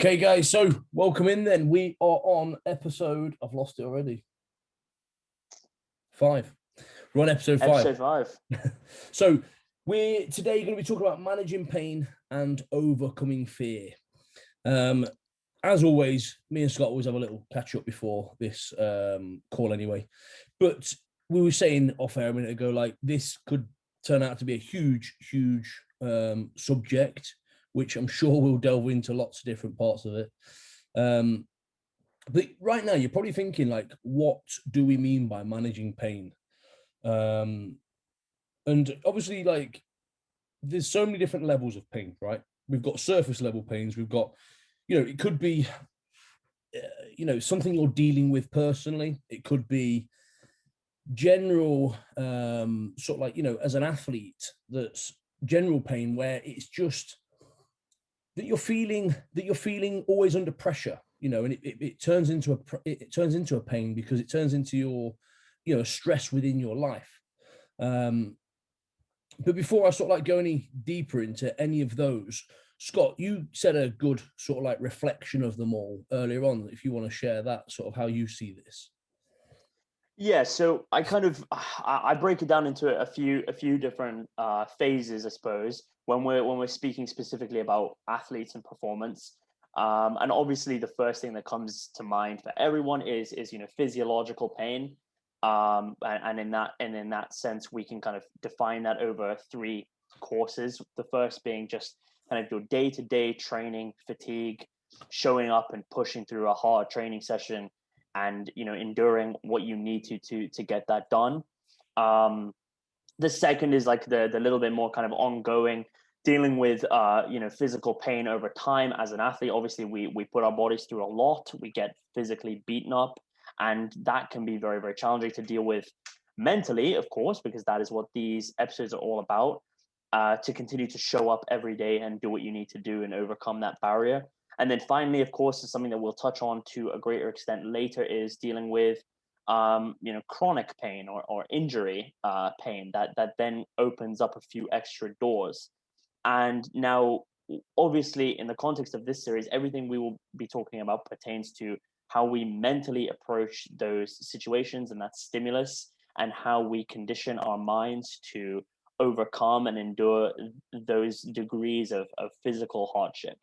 Okay, guys, so welcome in then. We are on episode, I've lost it already, 5. We're on episode 5. Episode 5. So we're today going to be talking about managing pain and overcoming fear. As always, me and Scott always have a little catch up before this call anyway. But we were saying off air a minute ago, like this could turn out to be a huge subject, which I'm sure we'll delve into lots of different parts of it. But right now, you're probably thinking, like, what do we mean by managing pain? And obviously, like, there's so many different levels of pain, right? We've got surface level pains. We've got, it could be, something you're dealing with personally. It could be general, sort of like, as an athlete, that's general pain where it's just that you're feeling always under pressure, and it turns into a pain because it turns into your, stress within your life. But before I sort of like go any deeper into any of those, Scott, you said a good sort of like reflection of them all earlier on. If you want to share that sort of how you see this. Yeah, so I break it down into a few different phases, I suppose, when we're speaking specifically about athletes and performance. And obviously, the first thing that comes to mind for everyone is physiological pain. And in that sense, we can kind of define that over 3 courses. The first being just kind of your day-to-day training fatigue, showing up and pushing through a hard training session, and enduring what you need to get that done. The second is like the little bit more kind of ongoing, dealing with physical pain over time. As an athlete, obviously we put our bodies through a lot. We get physically beaten up, and that can be very, very challenging to deal with mentally, of course, because that is what these episodes are all about. To continue to show up every day and do what you need to do and overcome that barrier. And then finally, of course, is something that we'll touch on to a greater extent later, is dealing with chronic pain or injury pain that then opens up a few extra doors. And now, obviously, in the context of this series, everything we will be talking about pertains to how we mentally approach those situations and that stimulus, and how we condition our minds to overcome and endure those degrees of physical hardship.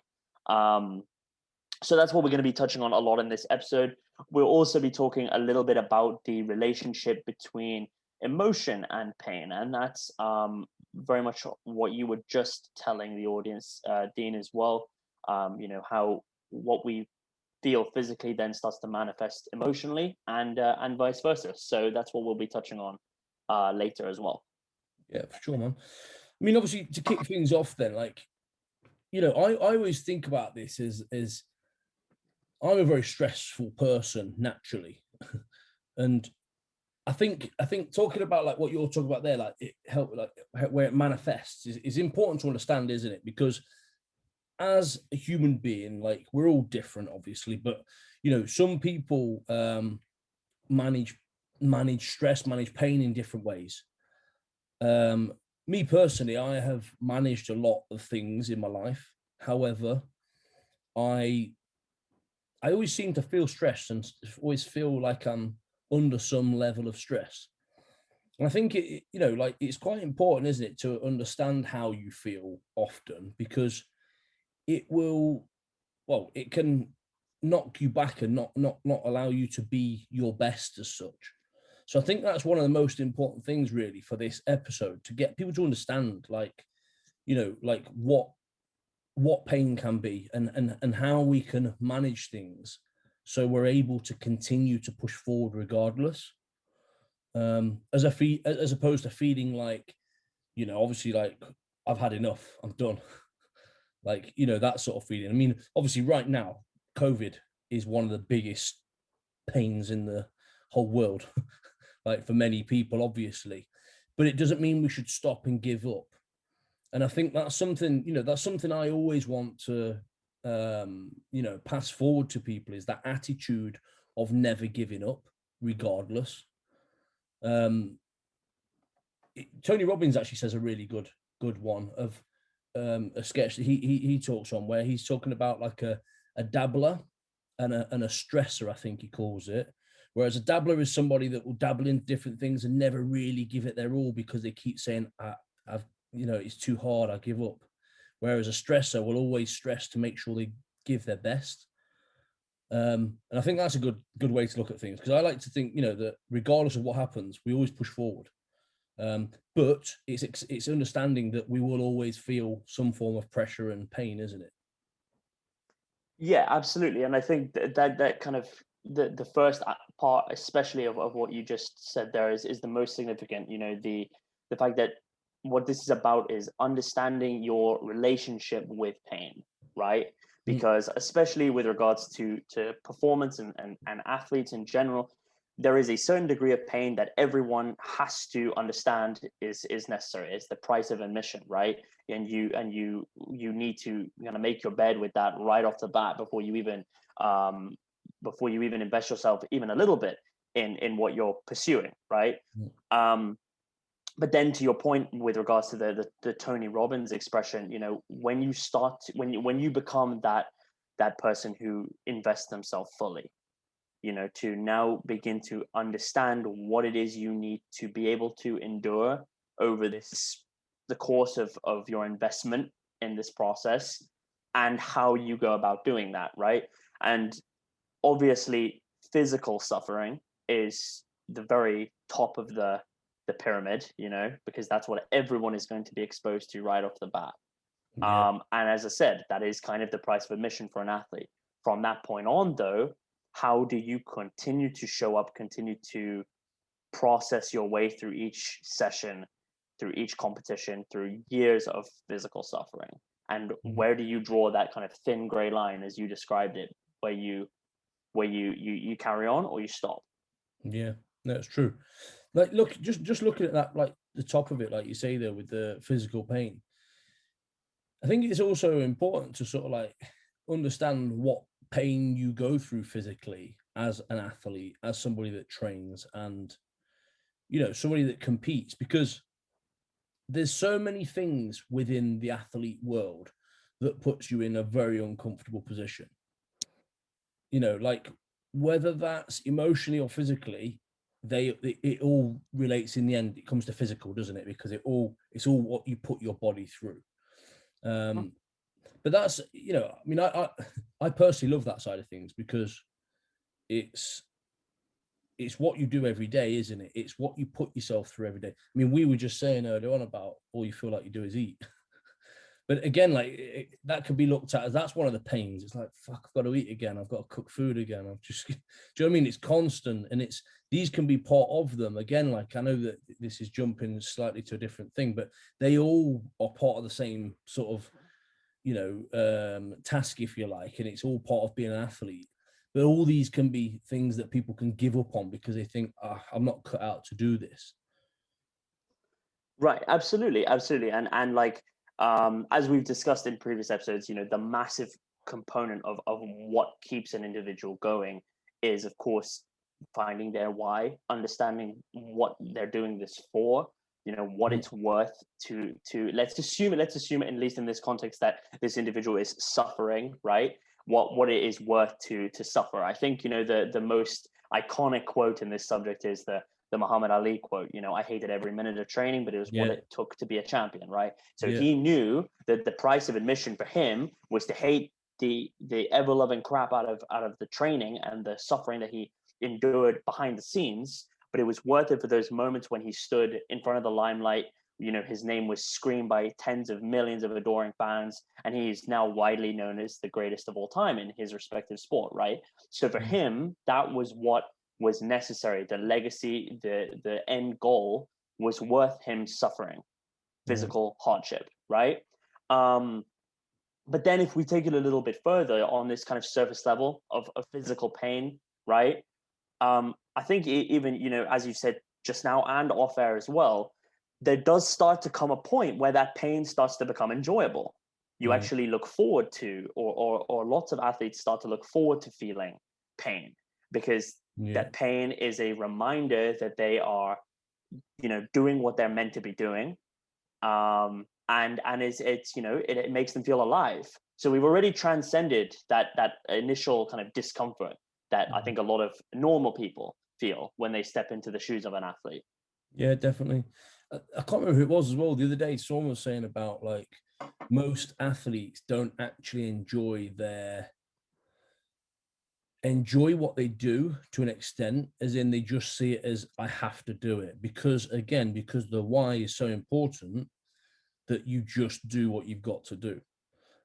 So that's what we're going to be touching on a lot in this episode. We'll also be talking a little bit about the relationship between emotion and pain, and that's very much what you were just telling the audience, Dean, as well. How what we feel physically then starts to manifest emotionally, and vice versa. So that's what we'll be touching on later as well. Yeah, for sure, man. I mean, obviously, to kick things off then, like, I always think about this as I'm a very stressful person naturally. And I think talking about like what you're talking about there, like it help, like where it manifests is important to understand, isn't it? Because as a human being, like, we're all different, obviously, but some people manage stress, manage pain in different ways. Me personally, I have managed a lot of things in my life. However, I always seem to feel stressed and always feel like I'm under some level of stress. And I think it's quite important, isn't it, to understand how you feel often, because it can knock you back and not allow you to be your best as such. So I think that's one of the most important things really for this episode, to get people to understand, like, like what pain can be, and how we can manage things so we're able to continue to push forward regardless. As opposed to feeling like, obviously, like, I've had enough, I'm done. Like, that sort of feeling. I mean, obviously right now, COVID is one of the biggest pains in the whole world. Like, for many people, obviously, but it doesn't mean we should stop and give up. And I think that's something I always want to, pass forward to people, is that attitude of never giving up, regardless. Tony Robbins actually says a really good one of a sketch that he talks on, where he's talking about like a a dabbler and a stressor, I think he calls it. Whereas a dabbler is somebody that will dabble in different things and never really give it their all because they keep saying, I've, it's too hard, I give up. Whereas a stressor will always stress to make sure they give their best. And I think that's a good way to look at things, because I like to think, that regardless of what happens, we always push forward. But it's understanding that we will always feel some form of pressure and pain, isn't it? Yeah, absolutely. And I think that kind of the first part, especially of what you just said there, is the most significant. The fact that what this is about is understanding your relationship with pain, right? Because especially with regards to performance and athletes in general, there is a certain degree of pain that everyone has to understand is necessary. It's the price of admission, right? And you need to make your bed with that right off the bat before you even invest yourself even a little bit in what you're pursuing, right? But then to your point with regards to the Tony Robbins expression, when you become that person who invests themselves fully, to now begin to understand what it is you need to be able to endure over the course of your investment in this process, and how you go about doing that, right? And obviously physical suffering is the very top of the pyramid, because that's what everyone is going to be exposed to right off the bat. Yeah. And as I said, that is kind of the price of admission for an athlete. From that point on, though, how do you continue to show up, continue to process your way through each session, through each competition, through years of physical suffering? And where do you draw that kind of thin gray line, as you described it, where you carry on or you stop? Yeah, that's true. Like, look, just looking at that, like the top of it, like you say there, with the physical pain, I think it's also important to sort of like understand what pain you go through physically as an athlete, as somebody that trains, and somebody that competes, because there's so many things within the athlete world that puts you in a very uncomfortable position. Like whether that's emotionally or physically, it all relates in the end. It comes to physical, doesn't it? Because it's all what you put your body through. But that's, I mean, I personally love that side of things, because it's what you do every day, isn't it? It's what you put yourself through every day. I mean, we were just saying earlier on about all you feel like you do is eat. But again, like that could be looked at as that's one of the pains. It's like, fuck, I've got to eat again. I've got to cook food again. I've just, do you know what I mean? It's constant, and these can be part of them. Again, like I know that this is jumping slightly to a different thing, but they all are part of the same sort of, task, if you like, and it's all part of being an athlete. But all these can be things that people can give up on because they think, I'm not cut out to do this. Right, absolutely, and like as we've discussed in previous episodes, the massive component of what keeps an individual going is, of course, finding their why, understanding what they're doing this for, what it's worth to let's assume it, at least in this context, that this individual is suffering, right? What it is worth to suffer. I think the most iconic quote in this subject is the Muhammad Ali quote, I hated every minute of training, but it was what it took to be a champion, right? So he knew that the price of admission for him was to hate the ever-loving crap out of the training and the suffering that he endured behind the scenes, but it was worth it for those moments when he stood in front of the limelight. His name was screamed by tens of millions of adoring fans, and he's now widely known as the greatest of all time in his respective sport, right? So for him, that was what was necessary. The legacy, the end goal was worth him suffering physical hardship, right? But then if we take it a little bit further on this kind of surface level of physical pain, right? I think even, as you said just now and off air as well, there does start to come a point where that pain starts to become enjoyable. You actually look forward to, or lots of athletes start to look forward to feeling pain, because that pain is a reminder that they are, doing what they're meant to be doing. And it's it makes them feel alive. So we've already transcended that initial kind of discomfort that I think a lot of normal people feel when they step into the shoes of an athlete. Yeah, definitely. I can't remember who it was as well. The other day, someone was saying about like most athletes don't actually enjoy what they do to an extent, as in they just see it as I have to do it, because the why is so important that you just do what you've got to do.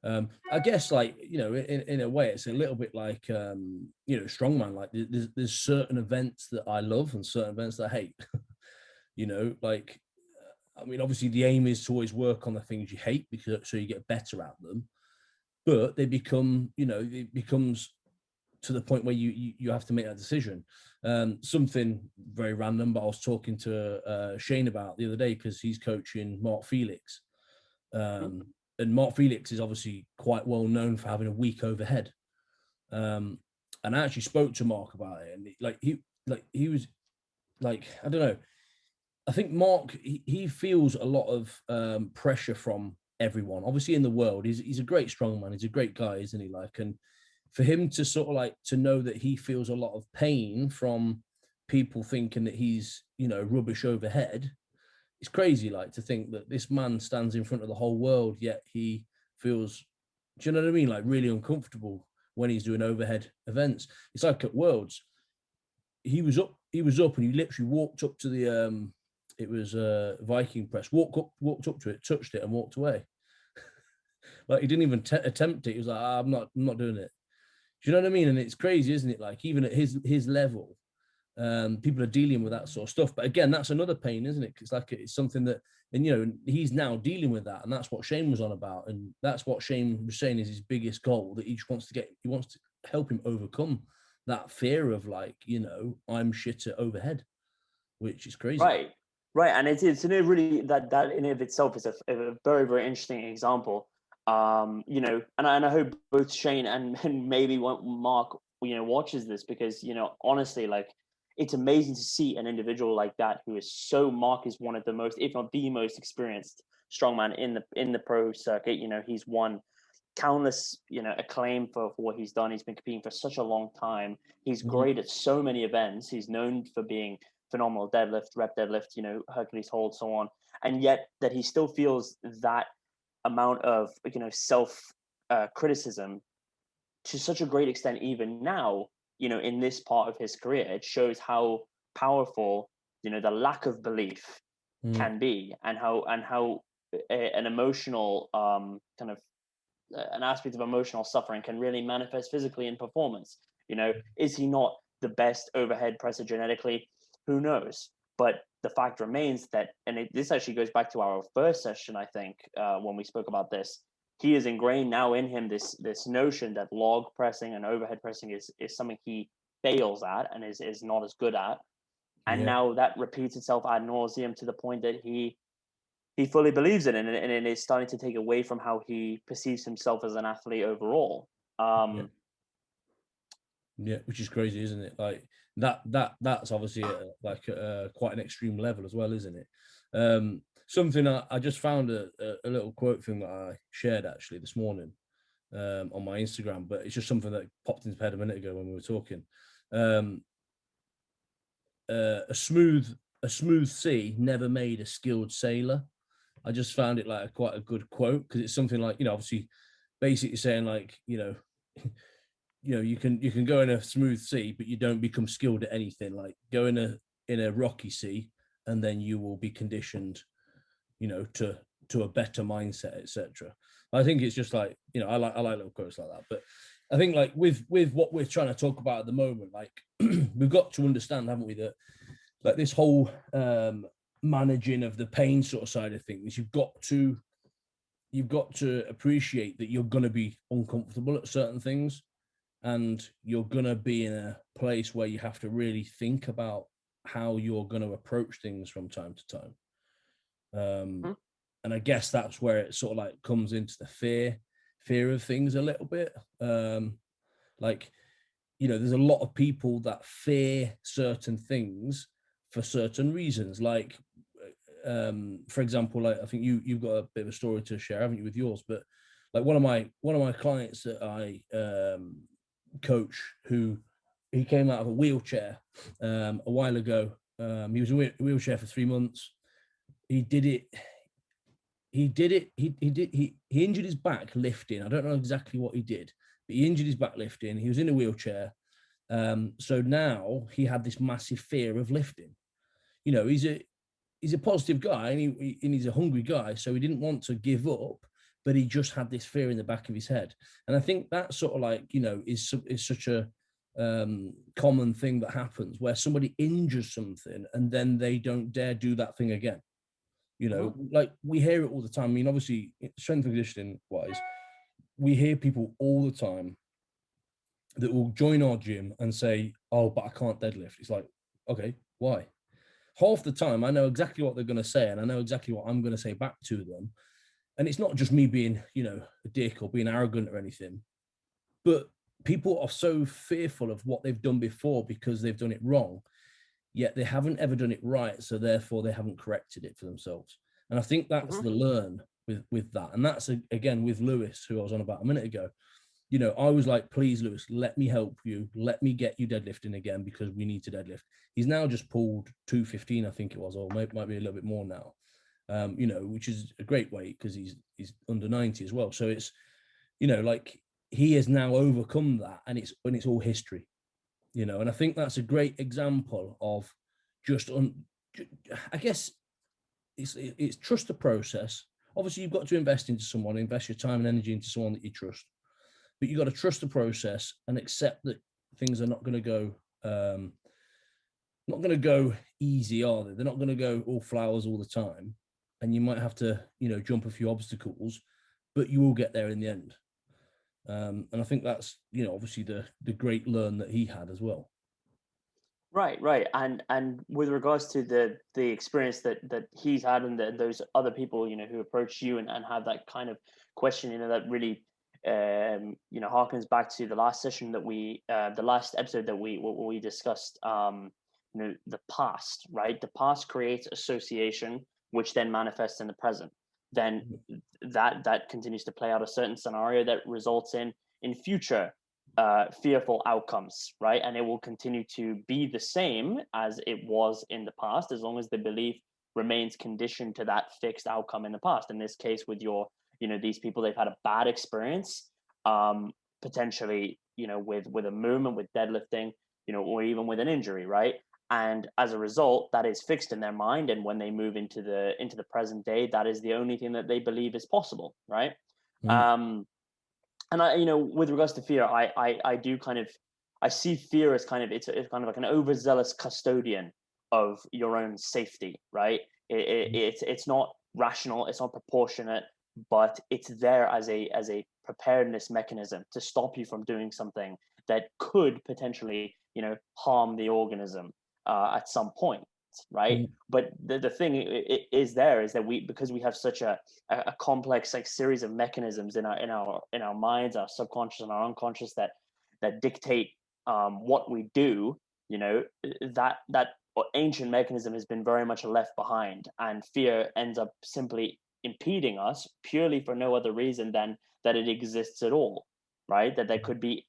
I guess, like, in a way, it's a little bit like, strongman. Like, there's certain events that I love and certain events that I hate. Like, I mean, obviously, the aim is to always work on the things you hate because so you get better at them. But they become, it becomes to the point where you have to make that decision. Something very random, but I was talking to Shane about the other day because he's coaching Mark Felix. And Mark Felix is obviously quite well known for having a weak overhead. And I actually spoke to Mark about it, and he was like, I don't know. I think Mark, he feels a lot of pressure from everyone. Obviously, in the world, he's a great strongman. He's a great guy, isn't he? Like, and for him to sort of like to know that he feels a lot of pain from people thinking that he's rubbish overhead, it's crazy. Like, to think that this man stands in front of the whole world, yet he feels, do you know what I mean? Like, really uncomfortable when he's doing overhead events. It's like at Worlds, he was up, and he literally walked up to the it was Viking press, walked up to it, touched it, and walked away. Like, he didn't even attempt it. He was like, I'm not doing it. Do you know what I mean? And it's crazy, isn't it? Like, even at his level, people are dealing with that sort of stuff. But again, that's another pain, isn't it? It's like, it's something that, and he's now dealing with that, and that's what Shane was on about, and that's what Shane was saying is his biggest goal, that he wants to help him overcome that fear of, like, I'm shit at overhead, which is crazy. Right, and it's in a really that in of itself is a very, very interesting example. And I hope both Shane and maybe Mark watches this, because honestly, like, it's amazing to see an individual like that who is so. Mark is one of the most, if not the most experienced strongman in the pro circuit. He's won countless acclaim for what he's done. He's been competing for such a long time. He's great at so many events. He's known for being phenomenal deadlift, rep deadlift, Hercules hold, so on. And yet that he still feels that amount of self criticism to such a great extent, even now, in this part of his career. It shows how powerful the lack of belief can be, and how an emotional kind of an aspect of emotional suffering can really manifest physically in performance. Is he not the best overhead presser genetically? Who knows? But the fact remains that, and this actually goes back to our first session, I think, when we spoke about this. He is ingrained now in him this notion that log pressing and overhead pressing is something he fails at and is not as good at. And now that repeats itself ad nauseum to the point that he fully believes in it, and it is starting to take away from how he perceives himself as an athlete overall. Yeah, which is crazy, isn't it? Like, that's obviously quite an extreme level as well, isn't it? Something I just found a little quote thing that I shared actually this morning on my Instagram, but it's just something that popped into my head a minute ago when we were talking. A smooth sea never made a skilled sailor. I just found it like quite a good quote, because it's something like, obviously basically saying, like, you can go in a smooth sea, but you don't become skilled at anything. Like, go in a rocky sea, and then you will be conditioned, to a better mindset, etc. I think it's just like, I like little quotes like that. But I think, like, with what we're trying to talk about at the moment, like, we've got to understand, haven't we, that like this whole managing of the pain sort of side of things, you've got to appreciate that you're going to be uncomfortable at certain things, and you're going to be in a place where you have to really think about how you're going to approach things from time to time. And I guess that's where it sort of like comes into the fear of things a little bit. Like, there's a lot of people that fear certain things for certain reasons. Like, for example, like, I think you've got a bit of a story to share, haven't you, with yours? But Like one of my clients that I coach, who he came out of a wheelchair a while ago. He was in a wheelchair for 3 months. He did it. He injured his back lifting. I don't know exactly what he did, but he injured his back lifting. He was in a wheelchair. So now he had this massive fear of lifting. You know, he's a positive guy, and he's a hungry guy, so he didn't want to give up, but he just had this fear in the back of his head. And I think that sort of like, you know, is such a common thing that happens, where somebody injures something and then they don't dare do that thing again. You know, like we hear it all the time. I mean, obviously, strength and conditioning wise, we hear people all the time that will join our gym and say, "Oh, but I can't deadlift." It's like, okay, why? Half the time, I know exactly what they're going to say, and I know exactly what I'm going to say back to them. And it's not just me being, you know, a dick or being arrogant or anything, but people are so fearful of what they've done before because they've done it wrong, yet they haven't ever done it right, so therefore they haven't corrected it for themselves. And I think that's the learn with that. And that's again with Lewis, who I was on about a minute ago. You know, I was like, please, Lewis, let me help you. Let me get you deadlifting again, because we need to deadlift. He's now just pulled 215, I think it was, or might be a little bit more now. You know, which is a great weight because he's under 90 as well. So it's, you know, like he has now overcome that, and it's all history. You know, and I think that's a great example of just I guess it's trust the process. Obviously, you've got to invest into someone, invest your time and energy into someone that you trust, but you got to trust the process and accept that things are not going to go not going to go easy, are they? They're not going to go all flowers all the time, and you might have to, you know, jump a few obstacles, but you will get there in the end. And I think that's, you know, obviously the great learn that he had as well. Right. And with regards to the experience that he's had, and those other people, you know, who approach you and have that kind of question, you know, that really you know, harkens back to the last session that the last episode that we discussed, you know, the past, right? The past creates association, which then manifests in the present. Then that continues to play out a certain scenario that results in future fearful outcomes, right? And it will continue to be the same as it was in the past, as long as the belief remains conditioned to that fixed outcome in the past. In this case, with your, you know, these people, they've had a bad experience, potentially, you know, with a movement, with deadlifting, you know, or even with an injury, right? And as a result, that is fixed in their mind. And when they move into the present day, that is the only thing that they believe is possible, right? And I, you know, with regards to fear, I do kind of, I see fear as kind of, it's kind of like an overzealous custodian of your own safety, right? It's not rational, it's not proportionate, but it's there as a preparedness mechanism to stop you from doing something that could potentially, you know, harm the organism at some point, right? But the thing is there is that because we have such a complex like series of mechanisms in our minds, our subconscious and our unconscious, that dictate what we do, you know, that ancient mechanism has been very much left behind, and fear ends up simply impeding us purely for no other reason than that it exists at all, right? That there could be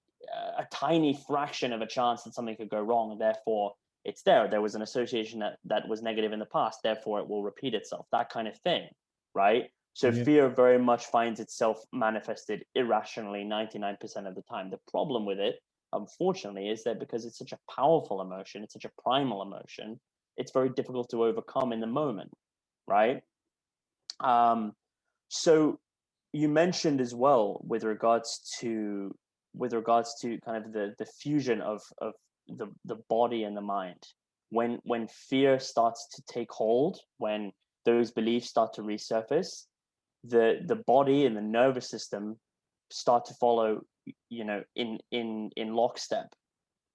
a tiny fraction of a chance that something could go wrong, and therefore it's there was an association that was negative in the past, therefore it will repeat itself, that kind of thing, right? So fear very much finds itself manifested irrationally 99% of the time. The problem with it, unfortunately, is that because it's such a powerful emotion, it's such a primal emotion, it's very difficult to overcome in the moment, right? So you mentioned as well with regards to kind of the fusion of the body and the mind, when fear starts to take hold, when those beliefs start to resurface, the body and the nervous system start to follow, you know, in lockstep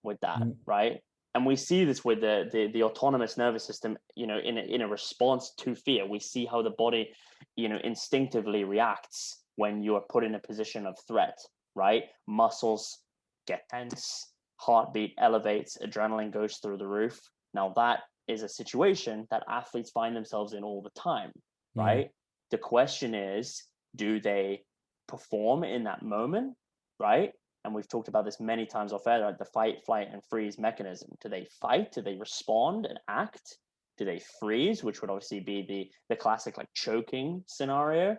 with that, right? And we see this with the autonomous nervous system, you know, in a response to fear. We see how the body, you know, instinctively reacts when you are put in a position of threat, right? Muscles get tense, heartbeat elevates, adrenaline goes through the roof. Now that is a situation that athletes find themselves in all the time, right? The question is, do they perform in that moment, right? And we've talked about this many times off air, like the fight, flight, and freeze mechanism. Do they fight? Do they respond and act? Do they freeze, which would obviously be the classic like choking scenario,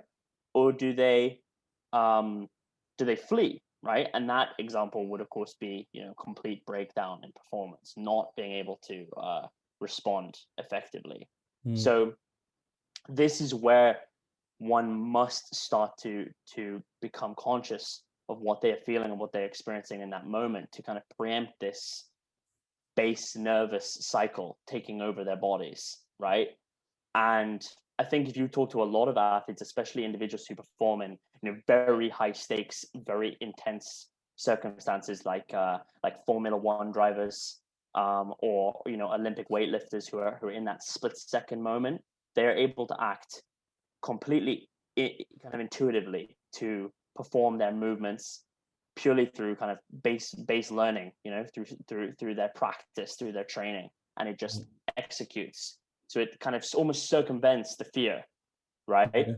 or do they flee, right? And that example would of course be, you know, complete breakdown in performance, not being able to respond effectively. So this is where one must start to become conscious of what they're feeling and what they're experiencing in that moment, to kind of preempt this base nervous cycle taking over their bodies, right? And I think if you talk to a lot of athletes, especially individuals who perform in, you know, very high stakes, very intense circumstances, like Formula One drivers, or, you know, Olympic weightlifters who are in that split second moment, they're able to act completely kind of intuitively to perform their movements purely through kind of base learning, you know, through their practice, through their training, and it just executes. So it kind of almost circumvents the fear, right?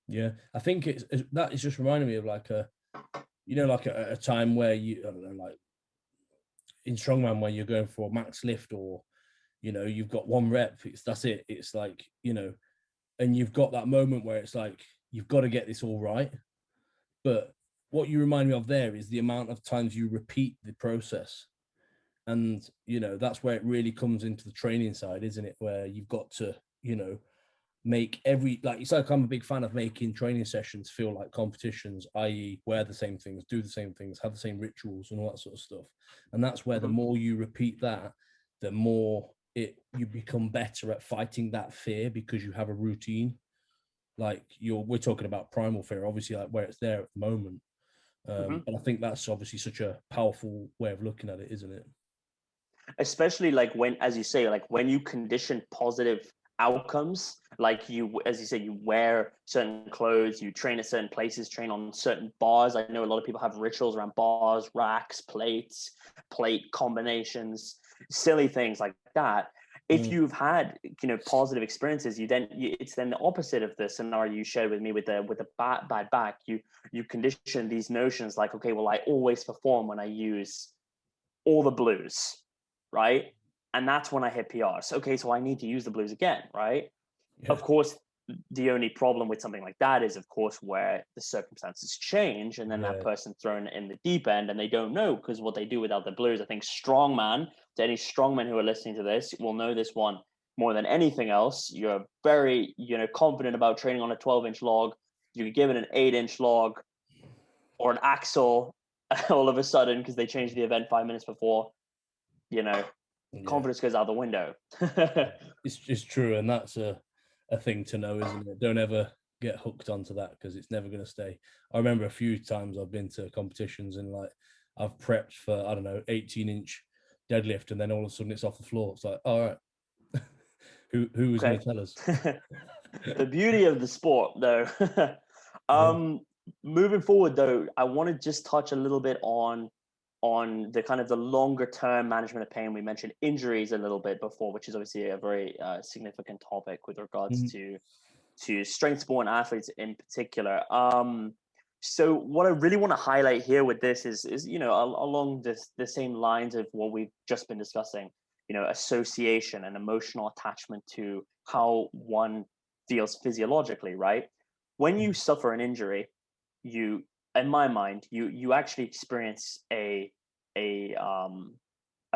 Yeah. I think that is just reminding me of like a time where you, I don't know, like in strongman where you're going for a max lift, or, you know, you've got one rep, that's it. It's like, you know, and you've got that moment where it's like, you've got to get this all right. But what you remind me of there is the amount of times you repeat the process. And, you know, that's where it really comes into the training side, isn't it? Where you've got to, you know, make it's like, I'm a big fan of making training sessions feel like competitions, i.e. wear the same things, do the same things, have the same rituals and all that sort of stuff. And that's where the more you repeat that, the more you become better at fighting that fear, because you have a routine. Like we're talking about primal fear, obviously, like where it's there at the moment. But I think that's obviously such a powerful way of looking at it, isn't it? Especially like when, as you say, like when you condition positive outcomes, like you, as you say, you wear certain clothes, you train at certain places, train on certain bars. I know a lot of people have rituals around bars, racks, plates, plate combinations, silly things like that. If you've had, you know, positive experiences, it's then the opposite of the scenario you shared with me with the bad back. You condition these notions like, okay, well, I always perform when I use all the blues, right? And that's when I hit PRs. Okay, so I need to use the blues again, right? Yeah. Of course, the only problem with something like that is, of course, where the circumstances change and then that person thrown in the deep end and they don't know, because what they do without the blues. I think strongman, to any strongmen who are listening to this, will know this one more than anything else. You're very, you know, confident about training on a 12-inch log. You could give it an 8-inch log or an axle all of a sudden because they changed the event 5 minutes before, you know, confidence goes out the window. It's true, and that's a thing to know, isn't it? Don't ever get hooked onto that, because it's never going to stay. I remember a few times I've been to competitions and like I've prepped for, I don't know, 18-inch deadlift, and then all of a sudden it's off the floor. It's like, all right, who was going to tell us? The beauty of the sport, though. Moving forward, though, I want to just touch a little bit on the kind of the longer term management of pain. We mentioned injuries a little bit before, which is obviously a very significant topic with regards to strength sport and athletes in particular. So what I really want to highlight here with this is you know, along the same lines of what we've just been discussing, you know, association and emotional attachment to how one feels physiologically, right? When you suffer an injury, you, in my mind, you actually experience a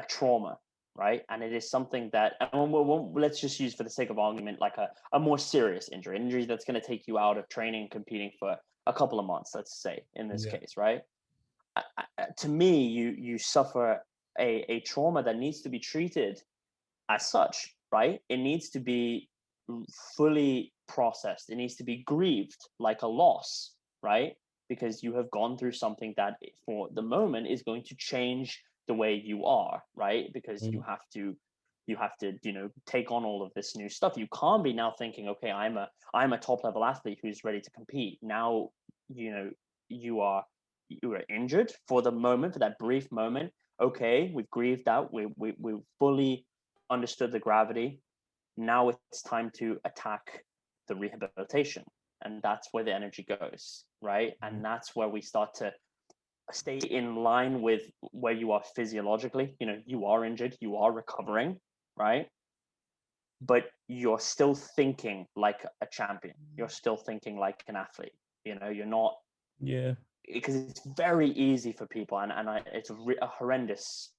trauma, right? And it is something that, and let's just use for the sake of argument, like a more serious injury that's going to take you out of training and competing for a couple of months, let's say, in this case, right? To me, you suffer a trauma that needs to be treated as such, right? It needs to be fully processed. It needs to be grieved like a loss, right? Because you have gone through something that for the moment is going to change the way you are, right? Because you have to, you know, take on all of this new stuff. You can't be now thinking, okay, I'm a top level athlete who's ready to compete. Now, you know, you are injured for the moment, for that brief moment. Okay, we've grieved out, we fully understood the gravity. Now it's time to attack the rehabilitation. and that's where the energy goes, right? And that's where we start to stay in line with where you are physiologically. You are injured, you are recovering, right? But you're still thinking like a champion, you're still thinking like an athlete. You're not, because it's very easy for people, and it's a horrendous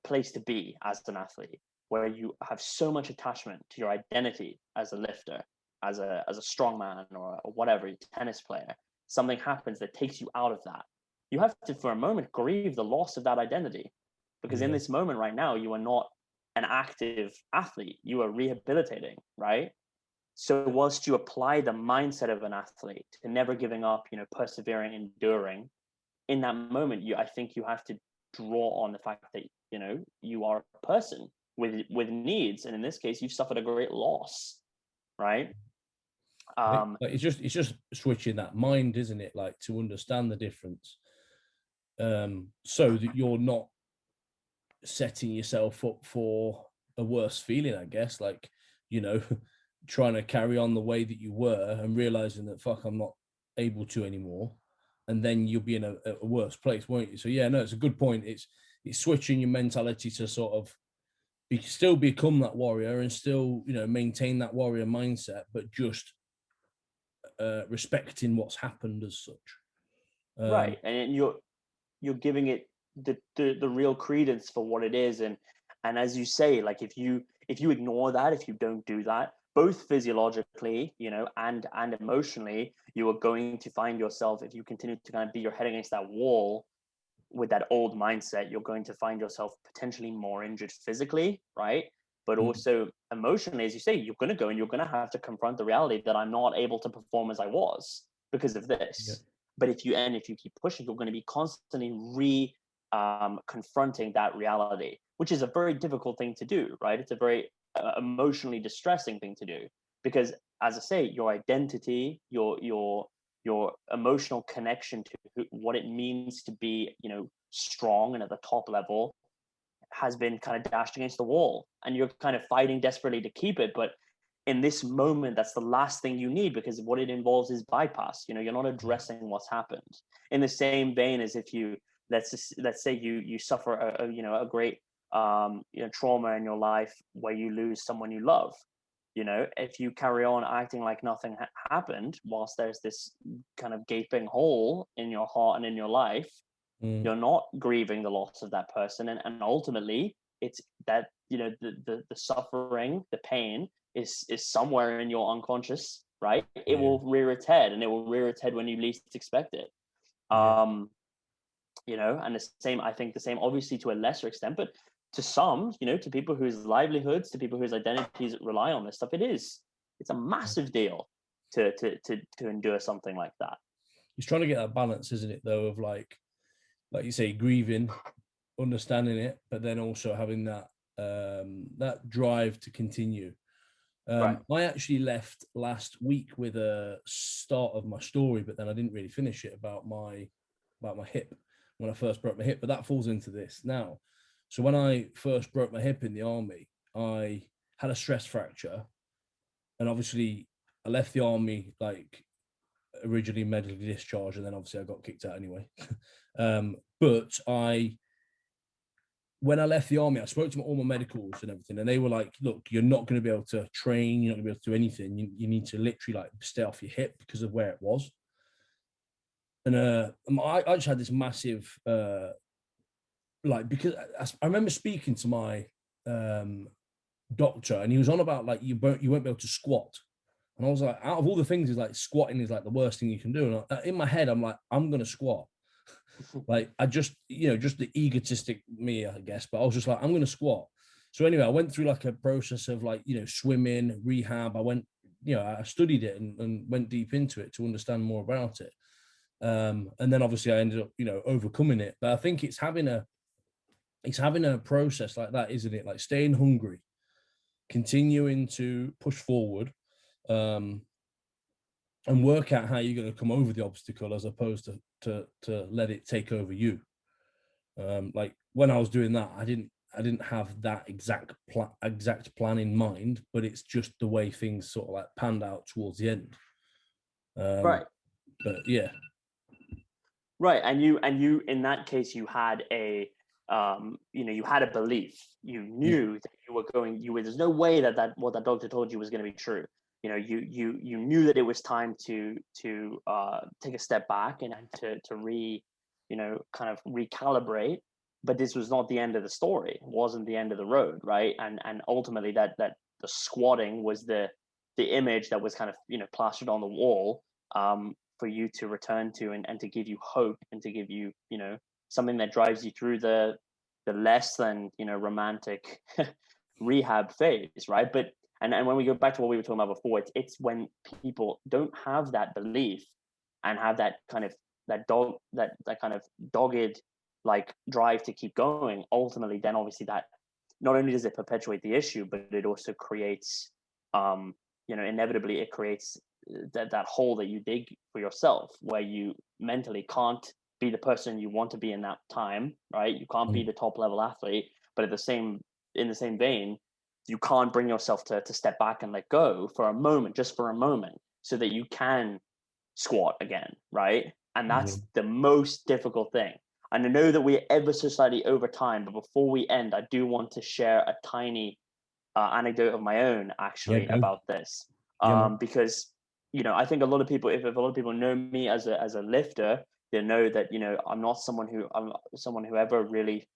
place to be as an athlete, where you have so much attachment to your identity as a lifter, as a strongman, or whatever, tennis player. Something happens that takes you out of that. You have to, for a moment, grieve the loss of that identity, because in this moment right now, you are not an active athlete, you are rehabilitating, right? So whilst you apply the mindset of an athlete to never giving up, persevering, enduring, in that moment, I think you have to draw on the fact that you are a person with needs, and in this case, you've suffered a great loss, right? It's just switching that mind, isn't it? Like, to understand the difference, so that you're not setting yourself up for a worse feeling, I guess. Like, trying to carry on the way that you were and realizing that, fuck, I'm not able to anymore, and then you'll be in a worse place, won't you? So yeah, no, it's a good point. It's switching your mentality to sort of still become that warrior, and still maintain that warrior mindset, but just respecting what's happened as such. Right, and you're giving it the real credence for what it is, and as you say, like, if you ignore that, if you don't do that, both physiologically, and emotionally, you are going to find yourself, if you continue to kind of be your head against that wall with that old mindset, you're going to find yourself potentially more injured physically, right? But also emotionally, as you say, you're going to go and you're going to have to confront the reality that I'm not able to perform as I was because of this. But if you keep pushing, you're going to be constantly confronting that reality, which is a very difficult thing to do, right? It's a very emotionally distressing thing to do, because, as I say, your identity, your emotional connection to what it means to be, strong and at the top level, has been kind of dashed against the wall, and you're kind of fighting desperately to keep it. But in this moment, that's the last thing you need, because what it involves is bypass. You're not addressing what's happened. In the same vein as if you, let's say you suffer a great trauma in your life where you lose someone you love. If you carry on acting like nothing happened whilst there's this kind of gaping hole in your heart and in your life, you're not grieving the loss of that person, and ultimately it's that the suffering, the pain is somewhere in your unconscious, right? It will rear its head, and it will rear its head when you least expect it. And I think the same obviously to a lesser extent, but to some, to people whose livelihoods, to people whose identities rely on this stuff, it's a massive deal to endure something like that. It's trying to get that balance, isn't it, though, of like you say, grieving, understanding it, but then also having that that drive to continue. Right. I actually left last week with a start of my story, but then I didn't really finish it about my hip, when I first broke my hip. But that falls into this now. So when I first broke my hip in the army, I had a stress fracture, and obviously I left the army, like, originally medically discharged, and then obviously I got kicked out anyway. But when I left the army, I spoke to all my medicals and everything, and they were like, look, you're not going to be able to train, you're not going to be able to do anything. You need to literally, like, stay off your hip because of where it was. And I just had this massive, because I remember speaking to my doctor, and he was on about, like, you won't be able to squat. And I was like, out of all the things, is like, squatting is like the worst thing you can do. And in my head, I'm like, I'm going to squat. Like, I just, just the egotistic me, I guess, but I was just like, I'm going to squat. So anyway, I went through like a process of, like, swimming, rehab. I went, I studied it and went deep into it to understand more about it. And then obviously I ended up, overcoming it. But I think it's having a process like that, isn't it? Like, staying hungry, continuing to push forward, and work out how you're going to come over the obstacle, as opposed to let it take over you. Like, when I was doing that, didn't have that exact plan in mind, but it's just the way things sort of like panned out towards the end. Right. But yeah. Right. And you in that case, you had a you had a belief. You knew that you were going, there's no way that what that doctor told you was going to be true. You knew that it was time to take a step back and to kind of recalibrate. But this was not the end of the story. It wasn't the end of the road, right? And ultimately that the squatting was the image that was kind of plastered on the wall for you to return to, and to give you hope, and to give you something that drives you through the less than romantic rehab phase, right? But and when we go back to what we were talking about before, it's when people don't have that belief and have that kind of that kind of dogged like drive to keep going, ultimately then obviously that not only does it perpetuate the issue, but it also creates inevitably it creates that hole that you dig for yourself, where you mentally can't be the person you want to be in that time, right? You can't be the top level athlete, but in the same vein, you can't bring yourself to step back and let go for a moment, just for a moment, so that you can squat again, right? And that's the most difficult thing. And I know that we're ever so slightly over time, but before we end, I do want to share a tiny anecdote of my own, actually, about this, because I think a lot of people, if a lot of people know me as a lifter, they know that I'm someone who ever really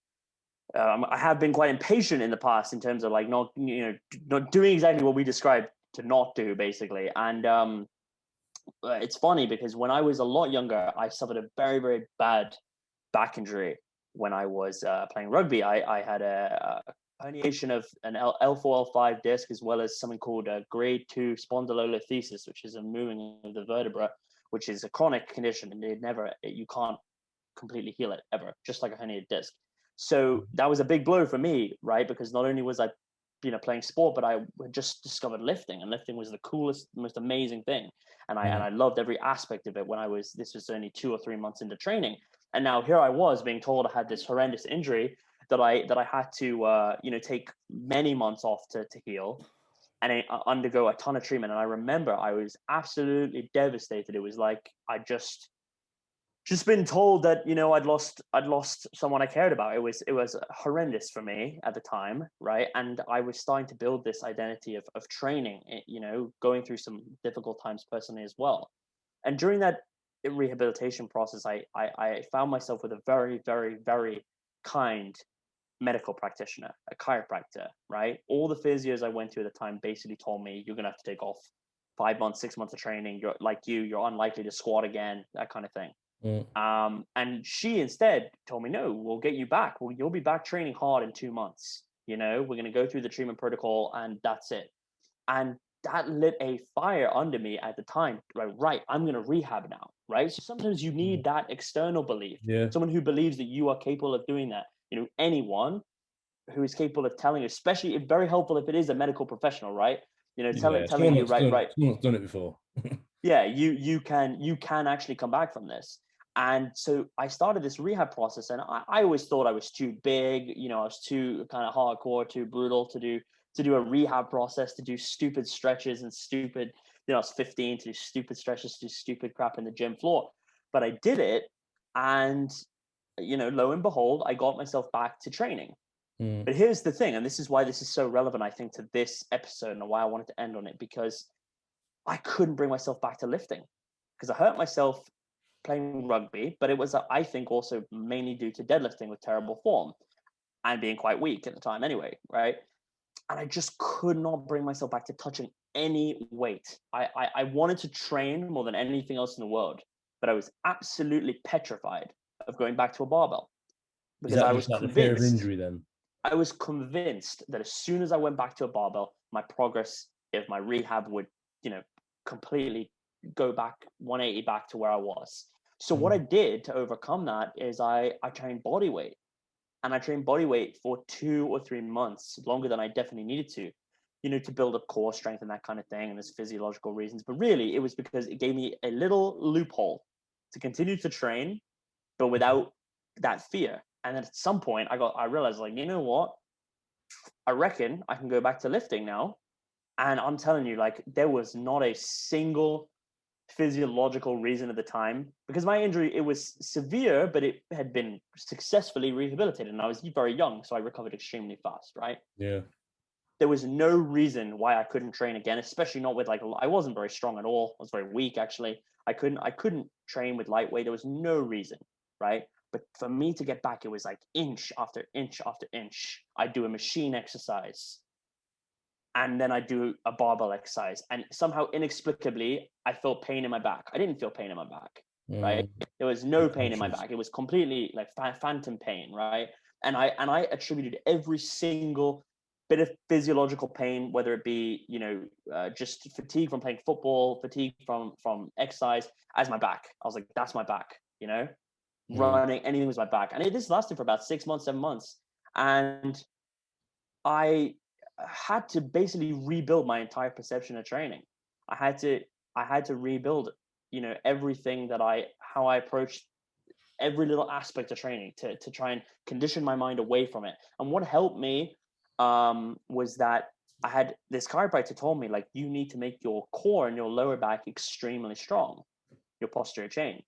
I have been quite impatient in the past in terms of like not doing exactly what we described to not do, basically. And it's funny because when I was a lot younger, I suffered a very, very bad back injury when I was playing rugby. I had a herniation of an L4, L5 disc, as well as something called a grade 2 spondylolisthesis, which is a moving of the vertebra, which is a chronic condition, and you can't completely heal it ever, just like a herniated disc. So that was a big blow for me, right? Because not only was I playing sport, but I had just discovered lifting, and lifting was the coolest, most amazing thing. And I loved every aspect of it this was only 2 or 3 months into training. And now here I was being told I had this horrendous injury that I had to take many months off to heal, and I undergo a ton of treatment. And I remember I was absolutely devastated. It was like I just been told that I'd lost someone I cared about. It was horrendous for me at the time, right? And I was starting to build this identity of training, going through some difficult times personally as well. And during that rehabilitation process, I found myself with a very, very, very kind medical practitioner, a chiropractor, right? All the physios I went to at the time basically told me, you're gonna have to take off 5 months, 6 months of training. You're unlikely to squat again, that kind of thing. And she instead told me, no, we'll get you back. You'll be back training hard in 2 months. We're going to go through the treatment protocol, and that's it. And that lit a fire under me at the time. Right. I'm going to rehab now. Right. So sometimes you need that external belief. Someone who believes that you are capable of doing that. Anyone who is capable of telling you, especially if very helpful if it is a medical professional, right? Telling you, right. Someone's done it before. Yeah, you can actually come back from this. And so I started this rehab process, and I always thought I was too big, I was too kind of hardcore, too brutal to do a rehab process, to do stupid stretches and stupid, I was 15, to do stupid stretches, to do stupid crap in the gym floor. But I did it, and lo and behold, I got myself back to training. But here's the thing, and this is why this is so relevant, I think, to this episode, and why I wanted to end on it, because I couldn't bring myself back to lifting because I hurt myself playing rugby, but it was, I think, also mainly due to deadlifting with terrible form and being quite weak at the time anyway, right? And I just could not bring myself back to touching any weight. I wanted to train more than anything else in the world, but I was absolutely petrified of going back to a barbell because I was convinced. The fear of injury then? I was convinced that as soon as I went back to a barbell, my progress, if my rehab would, completely go back 180 back to where I was. So what I did to overcome that is I trained body weight, and I trained body weight for 2 or 3 months, longer than I definitely needed to build up core strength and that kind of thing. And there's physiological reasons, but really it was because it gave me a little loophole to continue to train, but without that fear. And then at some point I realized, like, you know what? I reckon I can go back to lifting now. And I'm telling you, like, there was not a single physiological reason at the time, because my injury, it was severe, but it had been successfully rehabilitated, and I was very young, so I recovered extremely fast, right? Yeah. There was no reason why I couldn't train again, especially not with, like, I wasn't very strong at all. I was very weak, actually. I couldn't train with lightweight. There was no reason, right? But for me to get back, it was like inch after inch after inch. I'd do a machine exercise, and then I do a barbell exercise, and somehow inexplicably I felt pain in my back. I didn't feel pain in my back, right? There was no pain in my back. It was completely like phantom pain, right? And I attributed every single bit of physiological pain, whether it be just fatigue from playing football, fatigue from exercise, as my back. I was like, that's my back, running, anything was my back. And this lasted for about 6 months, 7 months, and I had to basically rebuild my entire perception of training. I had to rebuild, everything how I approached every little aspect of training to try and condition my mind away from it. And what helped me was that I had this chiropractor told me, like, you need to make your core and your lower back extremely strong, your posterior chain,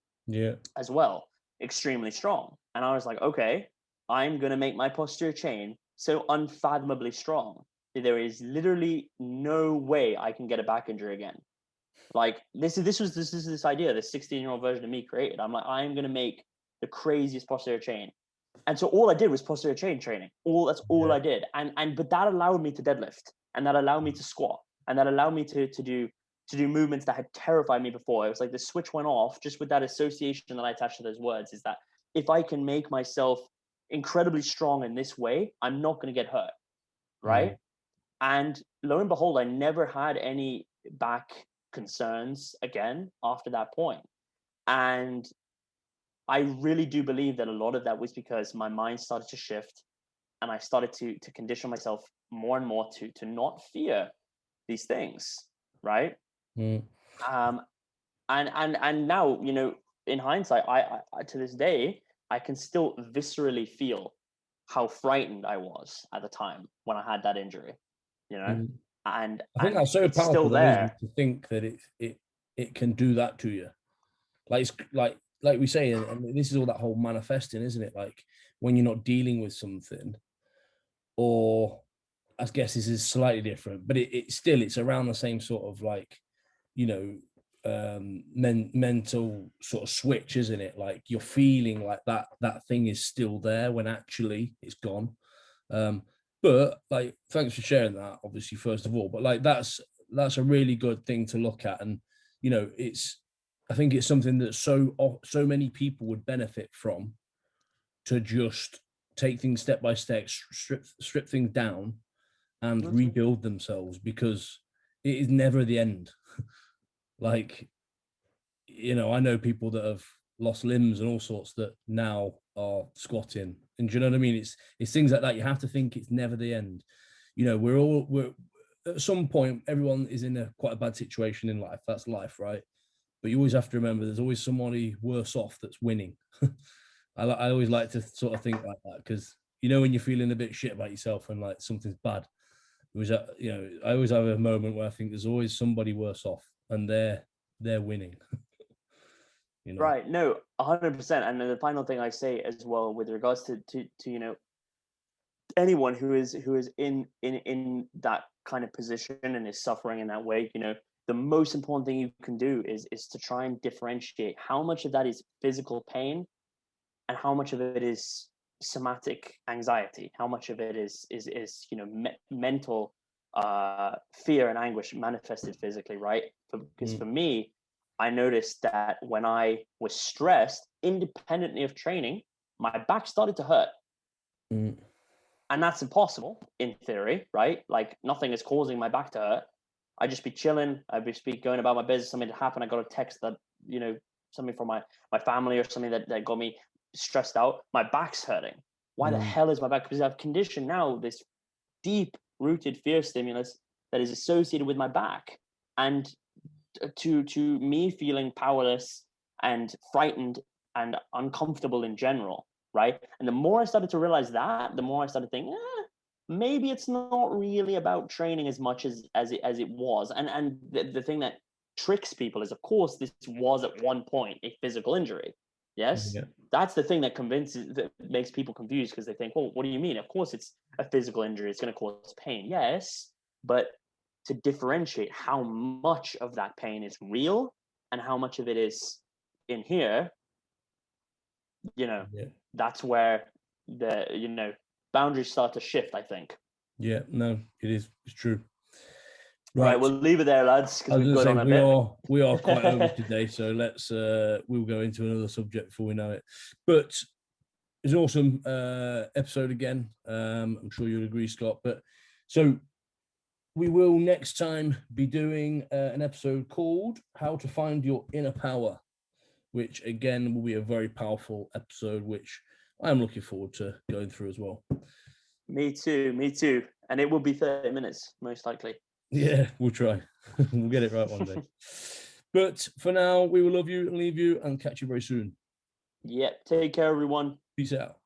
as well, extremely strong. And I was like, okay, I'm gonna make my posterior chain so unfathomably strong that there is literally no way I can get a back injury again. Like, this is this idea this 16-year-old version of me created. I'm like, I'm gonna make the craziest posterior chain. And so all I did was posterior chain training. That's all I did. But that allowed me to deadlift, and that allowed me to squat, and that allowed me to do movements that had terrified me before. It was like the switch went off just with that association that I attached to those words, is that if I can make myself incredibly strong in this way, I'm not going to get hurt, right? And lo and behold, I never had any back concerns again after that point. And I really do believe that a lot of that was because my mind started to shift, and I started to condition myself more and more to not fear these things, right? And now, in hindsight, I to this day, I can still viscerally feel how frightened I was at the time when I had that injury, and I think that's so it's powerful, still though, isn't there. it, to think that it can do that to you. Like, it's like we say, and this is all that whole manifesting, isn't it? Like, when you're not dealing with something, or I guess this is slightly different, but it's around the same sort of, like, mental sort of switch, isn't it? Like, you're feeling like that thing is still there when actually it's gone. But, like, thanks for sharing that, obviously, first of all. But, like, that's a really good thing to look at, and I think it's something that so many people would benefit from, to just take things step by step, strip things down, and rebuild themselves, because it is never the end. Like, I know people that have lost limbs and all sorts that now are squatting, and do you know what I mean? It's things like that. You have to think it's never the end. We're at some point, everyone is in quite a bad situation in life. That's life, right? But you always have to remember there's always somebody worse off that's winning. I always like to sort of think like that, because when you're feeling a bit shit about yourself and like something's bad, I always have a moment where I think there's always somebody worse off, and they're winning. Right. No, 100%. And then the final thing I say as well, with regards to anyone who is in that kind of position and is suffering in that way, the most important thing you can do is to try and differentiate how much of that is physical pain and how much of it is somatic anxiety, how much of it is mental fear and anguish manifested physically, right? Because for me, I noticed that when I was stressed, independently of training, my back started to hurt. And that's impossible in theory, right? Like, nothing is causing my back to hurt. I'd just be chilling. I'd just be going about my business. Something had happened. I got a text that, something from my family or something that got me stressed out. My back's hurting. Why the hell is my back? Because I've conditioned now this deep rooted fear stimulus that is associated with my back. And to me feeling powerless and frightened and uncomfortable in general, right? And the more I started to realize that, the more I started thinking, maybe it's not really about training as much as it was. And the thing that tricks people is, of course, this was at one point a physical injury. Yes, Yeah. that's the thing that makes people confused, because they think, well, what do you mean? Of course, it's a physical injury. It's going to cause pain. Yes, but to differentiate how much of that pain is real and how much of it is in here, Yeah. that's where the boundaries start to shift, I think. Yeah. No, it is. It's true. Right, Right. we'll leave it there, lads, because I was we've going to gone say on a bit. we are quite over today, so let's we'll go into another subject before we know it. But it's an awesome episode again. I'm sure you'll agree, Scott. But so we will next time be doing an episode called "How to Find Your Inner Power," which again will be a very powerful episode, which I'm looking forward to going through as well. Me too. And it will be 30 minutes, most likely. Yeah, we'll try. We'll get it right one day. But for now, we will love you and leave you and catch you very soon. Yep. Take care, everyone. Peace out.